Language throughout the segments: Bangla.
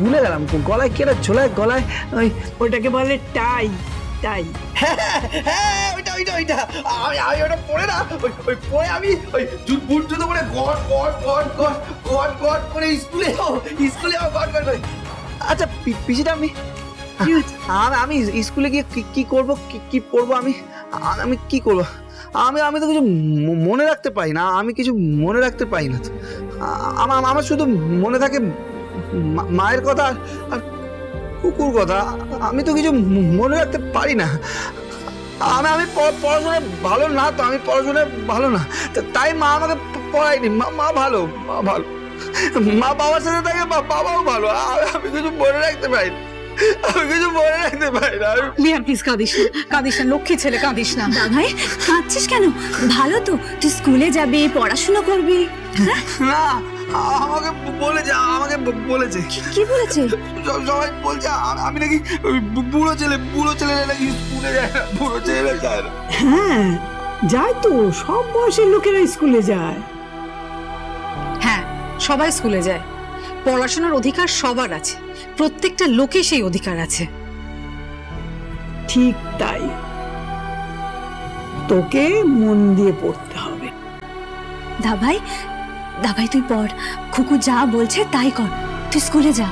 ভুলে গেলাম, গলায় কেটে ঝোলায় গলায় ওটাকে বলে টাই। টাই হ্যাঁ ওইটা ওইটা ওইটা আমি ওটা পরে না ওই পরে আমি ওই বুট জুতো পরে goat goat goat goat goat goat করে স্কুলে গট গট করে। আচ্ছা পিসিটা আমি স্কুলে গিয়ে কি করব, কি পড়বো, আমি কি করবো? আমি তো কিছু মনে রাখতে পারি না, আমি কিছু মনে রাখতে পারি না। আমার শুধু মনে থাকে মায়ের কথা আর কুকুর কথা। আমি তো কিছু মনে রাখতে পারি না। আমি পড়াশোনায় ভালো না, তো আমি পড়াশোনায় ভালো না, তাই মা আমাকে পড়ায়নি। মা ভালো, মা বাবার সাথে থাকে, বাবাও ভালো। আমি কিছু মনে রাখতে পারি না, বিহান প্লিজ কাঁদিস না, লক্ষ্মী ছেলে কাঁদিস না। ভাই কাঁদছিস কেন? ভালো তো, তুই স্কুলে যাবি, পড়াশোনা করবি। না আমাকে বলেছে। কি বলেছে? সবাই বলছে আমি নাকি বুড়ো ছেলে নাকি স্কুলে যায় না, বুড়ো ছেলে যায় না। হ্যাঁ যায় তো, সব বয়সের লোকেরা স্কুলে যায়। হ্যাঁ সবাই স্কুলে যায়, পড়াশোনার অধিকার সবার আছে, প্রত্যেকটা লোকে সেই অধিকার আছে। ঠিক তাই, তোকে মন দিয়ে পড়তে হবে। দাভাই তুই পড়, খুকু যা বলছে তাই কর, তুই স্কুলে যা।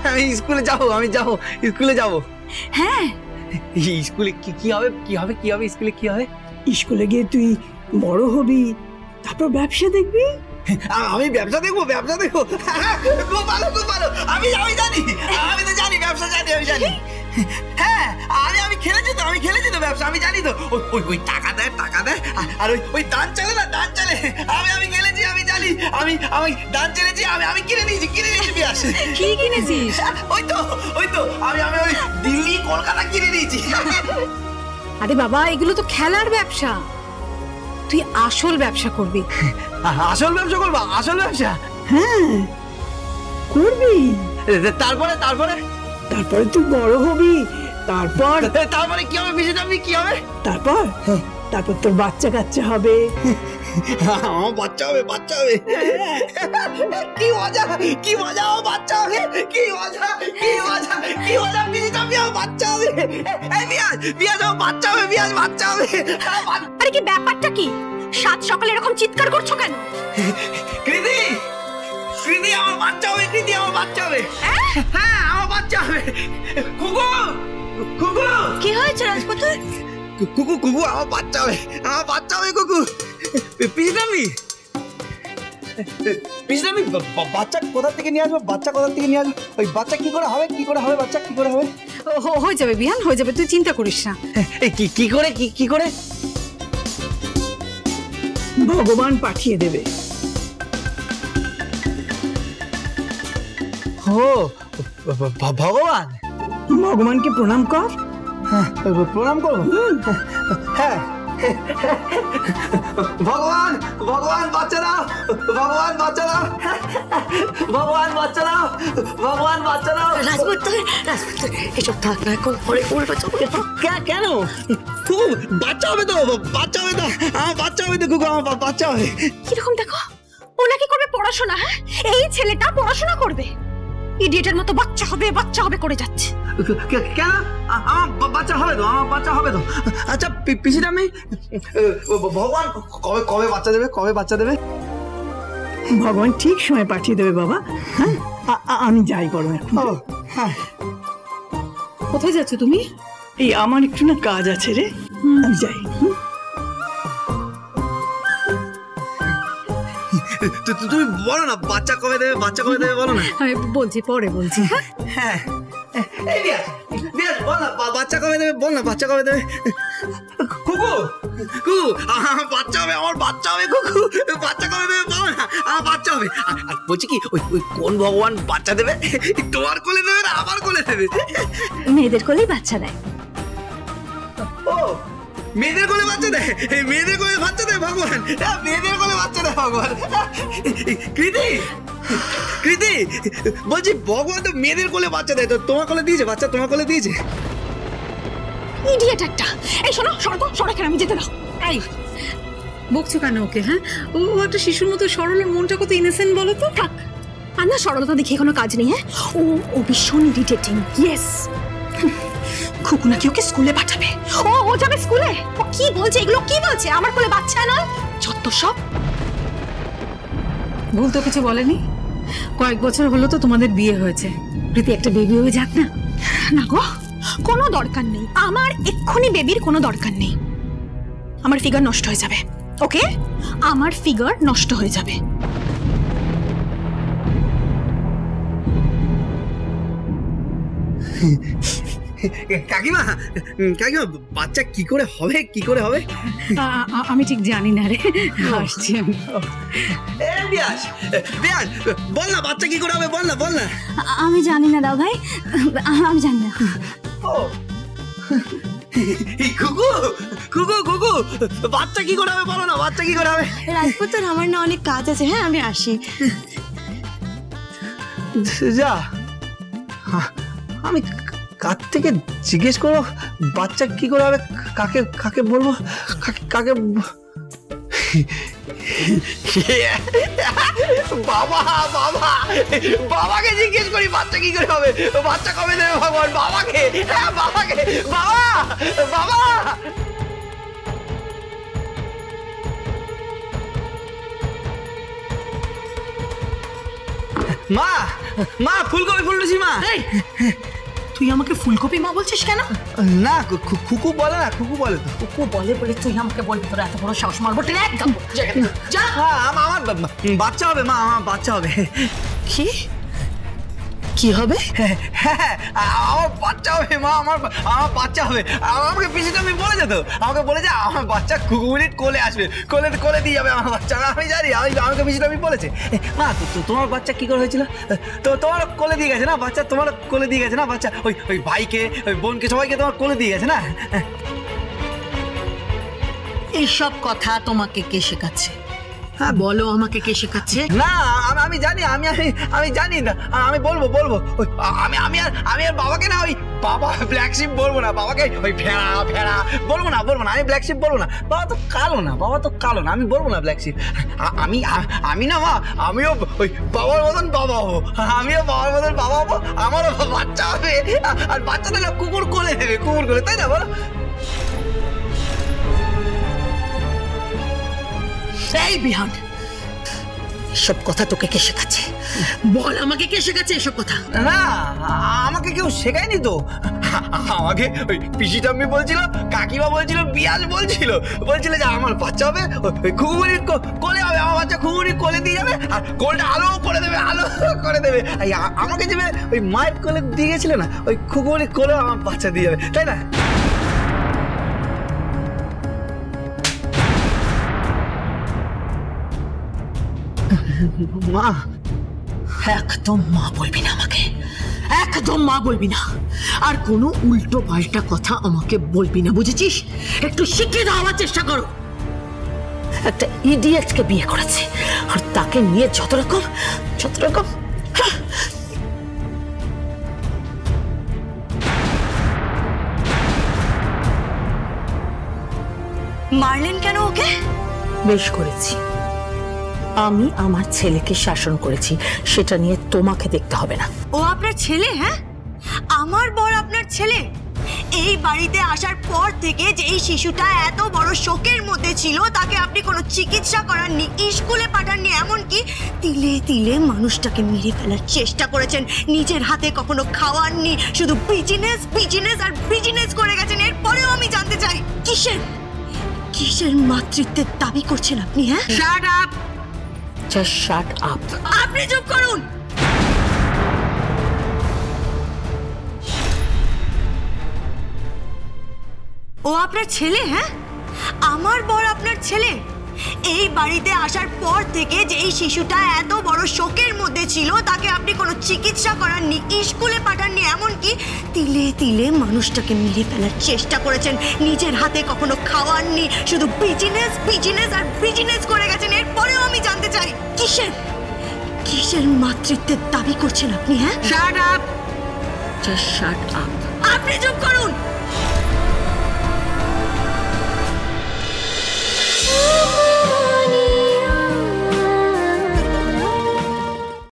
আমি স্কুলে যাবো, স্কুলে যাবো। হ্যাঁ স্কুলে কি হবে স্কুলে কি হবে? স্কুলে গিয়ে তুই বড় হবি, তারপর ব্যবসা দেখবি। আমি ব্যবসা দেখবো? খুব ভালো। আমি জানি ব্যবসা জানি। হ্যাঁ আমি খেলেছি তো ব্যবসা, আমি জানি তো। ওই টাকা দেয় আর ওই দান চলে না, আমি খেলেছি, আমি জানি। আমি দান চলেছি, আমি কিনে নিয়েছি বিয়াস। কি কিনেছিস? ওই তো আমি ওই দিল্লি কলকাতা কিনে নিয়েছি। আরে বাবা এগুলো তো খেলার ব্যবসা, তুই আসল ব্যবসা করবি। আসল ব্যবসা করবো? আসল ব্যবসা? হ্যাঁ করবি। তারপরে তুই বড় হবি, তারপরে কি হবে? বিষয়টা কি হবে? তারপর তোর বাচ্চা কাচ্চা হবে। আমার বাচ্চা হবে। কি মজা আমার বাচ্চা হবে, কি মজা বিষয়টা। আমার বাচ্চা হবে, বিয়াজ আমার বাচ্চা হবে, বাচ্চা হবে। আরে কি ব্যাপারটা কি? সাত সকালে এরকম চিৎকার করছো কেন? কৃতি আমার বাচ্চা হবে। হ্যাঁ আমার বাচ্চা হবে। কুকু কি হয়েছে রাজপুত্র? কুকু আমার বাচ্চা হবে, কুকু। পিসলামি বাচ্চা কোথা থেকে নিয়ে আসবো? ওই বাচ্চা কি করে হবে? বাচ্চা কি করে হবে? হয়ে যাবে বিহান, হয়ে যাবে, তুই চিন্তা করিস না। কি করে? ভগবান পাঠিয়ে দেবে। ও ভগবানকে প্রণাম কর। হ্যাঁ প্রণাম করবো। হ্যাঁ ভগবান বাচ্চা দাও, রাজপুত্র এসব থাক না, এখন পরে উল্টো চোখে। কেন? খুব বাচ্চা হবে তো, আমার বাচ্চা হবে তো কুকু, আমার বাচ্চা হবে। কিরকম দেখো, ও নাকি করবে পড়াশোনা। হ্যাঁ এই ছেলেটা পড়াশোনা করবে, ইডিয়েটের মতো বাচ্চা হবে করে যাচ্ছে। কেন? আমার বাচ্চা হবে তো। আচ্ছা পিসিটা ভগবান কবে বাচ্চা দেবে? ভগবান ঠিক সময় পাঠিয়ে দেবে বাবা। হ্যাঁ আমি যাই করো এখন। হ্যাঁ কোথায় যাচ্ছ তুমি? এই আমার একটু না কাজ আছে রে, আমি যাই। তুমি বলো না বাচ্চা কবে দেবে বলো না। আমি বলছি, পরে বলছি। হ্যাঁ বল না বাচ্চা কবে দেবে, কুকু আমার বাচ্চা হবে, কুকু বাচ্চা কবে দেবে বলো না, আমার বাচ্চা হবে। আর বলছি কি ওই কোন ভগবান বাচ্চা দেবে? তোমার কোলে দেবে না আমার কোলে দেবে? মেয়েদের কোলেই বাচ্চা দেয়। ও মেয়েদের কোলে বাচ্চা দেয়, ভগবান। মেয়েদের কোলে বাচ্চা দেয় ভগবান। কৃতি বলছি ভগবান তো মেয়েদের কোলে বাচ্চা দেয়, তো তোমার কোলে দিয়েছে বাচ্চা? তোমার কোলে দিয়েছে? ইডিয়েট একটা। এই শোনো, সরো এখানে, আমি যেতে দাও। এই বকছো কেন ওকে? হ্যাঁ ও একটা শিশুর মতো সরল, মনটা কত ইনোসেন্ট বলো তো। থাক, আর না সরলতা দেখিয়ে কোনো কাজ নেই। হ্যাঁ, ও ভীষণ ইরিটেটিং। ইয়েস, খুকু নাকি ওকে স্কুলে পাঠাবে। ও যাবে স্কুলে? ও কি বলছে এগুলো? কি বলছে? আমার কোলে বাচ্চা নয়, যত সব। ভুল তো কিছু বলেনি। কয়েক বছর হলো তো তোমাদের বিয়ে হয়েছে, প্রীতি একটা বেবি হয়ে যাক না। না গো, কোনো দরকার নেই আমার, এক্ষুনি বেবির কোনো দরকার নেই। আমার ফিগার নষ্ট হয়ে যাবে। ওকে, আমার ফিগার নষ্ট হয়ে যাবে। কাকিমা, কাকিমা বাচ্চা কি করে হবে, কি করে হবে? আমি ঠিক জানি না রে, আসছি আমি। বিয়াস, বিয়াস, বল না বাচ্চা কি করে হবে, বল না, বল না। আমি জানি না দাও ভাই, আমি জানি না। ও কুকু, কুকু, কুকু, বাচ্চা কি করে হবে বলো না, বাচ্চা কি করে হবে? রাজপুত্র, আমার না অনেক কাজ আছে। হ্যাঁ, আমি আসি। যা, আমি কার থেকে জিজ্ঞেস করবো বাচ্চা কি করে হবে, কাকে কাকে বলবো, কাকে বাবা, বাবা, বাবাকে জিজ্ঞেস করি বাচ্চা কি করে হবে, বাচ্চা কবে দেবে ভগবান? বাবাকে, হ্যাঁ বাবাকে, বাবা, বাবা। মা, মা, ফুলকপি ফুলছি মা। তুই আমাকে ফুলকপি মা বলছিস কেন? না, খুকু বলে না, খুকু বলে তো। কুকু বলে বলে তুই আমাকে বলবি? তোর এত বড় সাহস! মারবো টেনে একদম। যা। আমার বাচ্চা হবে মা, আমার বাচ্চা হবে। কি কি হবে? হ্যাঁ, আমার বাচ্চা হবে মা, আমার বাচ্চা হবে। আমাকে পিসিটা আমি বলে যেত, আমাকে বলেছে আমার বাচ্চা কুকুরির কোলে আসবে, কোলে কোলে দিয়ে যাবে আমার বাচ্চা। আমি জানি, আমাকে পিসিটা আমি বলেছে। মা, তোমার বাচ্চা কি করে হয়েছিল? তো তোমার কোলে দিয়ে গেছে না বাচ্চা, তোমার কোলে দিয়ে গেছে না বাচ্চা, ওই ভাইকে, ওই বোনকে, সবাইকে তোমার কোলে দিয়ে গেছে না? এইসব কথা তোমাকে কে শেখাচ্ছে? হ্যাঁ, বলো আমাকে কে শেখাচ্ছে? না, আমি জানি, আমি জানি না, আমি বলবো। ওই আমি আর বাবাকে না, ওই বাবা ব্ল্যাক শিপ বলবো না, বাবাকে ওই ভেড়া ভেড়া বলবো না, আমি ব্ল্যাক শিপ বলবো না। বাবা তো কালো না, আমি বলবো না ব্ল্যাক শিপ। আমি না মা, আমিও ওই বাবার মতন বাবা হবো, আমিও বাবার মতন বাবা হবো, আমারও বাচ্চা হবে। আর বাচ্চা তাহলে কুকুর কোলে দেবে, কুকুর কোলে, তাই না বলো? এই বিহান, সব কথা তোকে কে শেখাচ্ছে? বল আমাকে কে শেখাচ্ছে এসব কথা? না, আমাকে কেউ শেখায়নি তো। আমাকে ওই পিসি ঠাম্মি বলছিল, কাকিমা বলছিল, বিয়াস বলছিল যে আমার বাচ্চা হবে ওই খুকুমনির কোলে হবে, আমার বাচ্চা খুকুমনির কোলে দিয়ে যাবে, আর কোলটা আলো করে দেবে, আমাকে যে ওই মায়ের কোলে দিয়ে গেছিল না, ওই খুকুমনির কোলে আমার বাচ্চা দিয়ে যাবে, তাই না? মা, একদম মা বলবি না আমাকে, একদম মা বলবি না। আর কোনো উল্টো পাল্টা কথা আমাকে বলবি না, বুঝেছিস? একটু শিখে দেওয়ার চেষ্টা করো। একটা ইডিয়েটকে বিয়ে করেছে, আর তাকে নিয়ে যত রকম মারলেন কেন ওকে? বেশ করেছি, আমি আমার ছেলেকে শাসন করেছি, সেটা নিয়ে তোমাকে দেখতে হবে না। ও আপনার ছেলে? হ্যাঁ, আমার বর আপনার ছেলে? এই বাড়িতে আসার পর থেকে যে এই শিশুটা এত বড় শোকের মধ্যে ছিল, তাকে আপনি কোনো চিকিৎসা করাননি, স্কুলে পাঠাননি, এমনকি তিলে তিলে মানুষটাকে মেরে ফেলার চেষ্টা করেছেন, নিজের হাতে কখনো খাওয়াননি, শুধু বিজনেস করে গেছেন। এরপরেও আমি জানতে চাই, কিসের মাতৃত্বের দাবি করছেন আপনি? হ্যাঁ, shut up, just shut up. আপনি চুপ করুন। ও আপনার ছেলে? হ্যাঁ, আমার বর আপনার ছেলে? এই বাড়িতে আসার পর থেকে যে এই শিশুটা এত বড় শোকের মধ্যে ছিল, তাকে আপনি কোনো চিকিৎসা করাননি, স্কুলে পাঠাননি, এমনকি তিলে তিলে মানুষটাকে মেরে ফেলার চেষ্টা করেছেন, নিজের হাতে কখনো খাওয়াননি, শুধু বিজনেস করে গেছেন। এরপরেও আমি জানতে চাই, কিসের মাতৃত্বের দাবি করছেন আপনি? হ্যাঁ, shut up, just shut up. আপনি চুপ করুন।